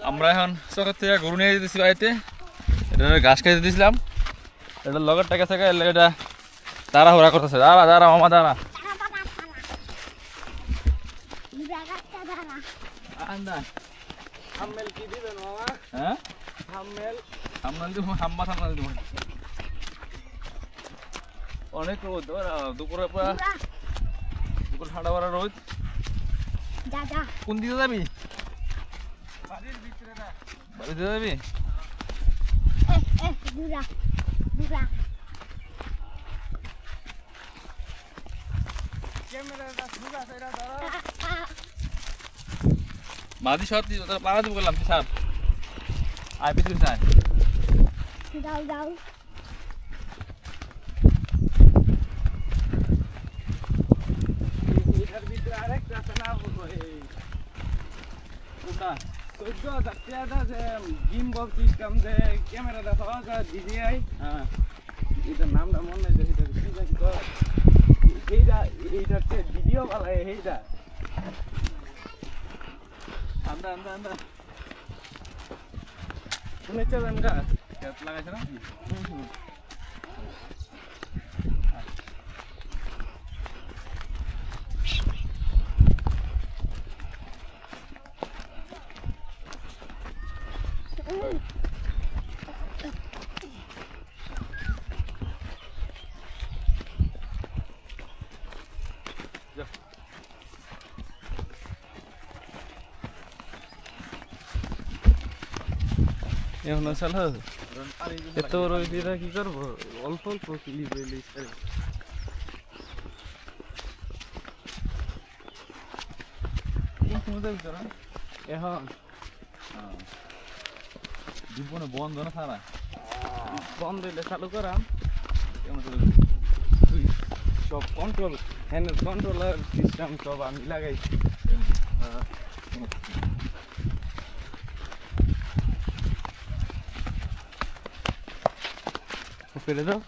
আমরা এখন সকাল থেকে গরু নিয়ে যেতেছি বাড়িতে। এটা ঘাস খাইতে দিয়েছিলাম, এটা লগের টাকা থাকে, এটা তাড়াহুড়া করতেছে। দাঁড়া দাঁড়া মামা দাঁড়া। হ্যাঁ অনেক রোদ, দুপুরে দুপুর ঠান্ডা পড়া রোদ। কোন দিকে যাবি? বাড়িতে যাবি? মাদি সত্যি পাড়া দিব করলাম সাপ আয় পিছু চায় যাও যাও এটার ভিতরে আরেকটা আছে না কোনটা? 14,000 যে গিম্বল সিস্টেম যে ক্যামেরাটা পাওয়া যায় DJI, হ্যাঁ এটার নামটা মনে নাই যে এটা কি জানি তো এইটাতে ভিডিও বানায় এইটা আন্দা আন্দা আন্দা শুনেছো জানগা খেত লাগাইছে না? এখন আসলে এত রোদিরা কি করবো, অল্প অল্প কিলি পেলি এখন জীবনে বন্ধ না সারা বন্ধ হইলে চালু করাম। সব কন্ট্রোল হ্যান্ডেল কন্ট্রোলার সিস্টেম সব আমি লাগাইছি। ফেলে দাও।